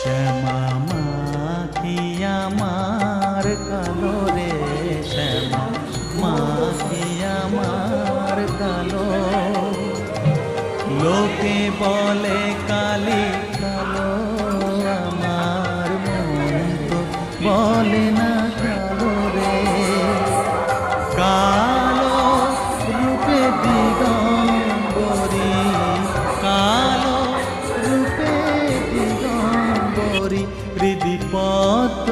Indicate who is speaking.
Speaker 1: শ্যামা মাখি আমার কালো রে, শ্যামা মাখি আমার কালো। লোকে বলে কালি কালো, আমার মন তো বলে না কালো রে। কালো রূপে দিগম্বরী, কালো রূপে দিগম্বরী, হৃদি পদ্ম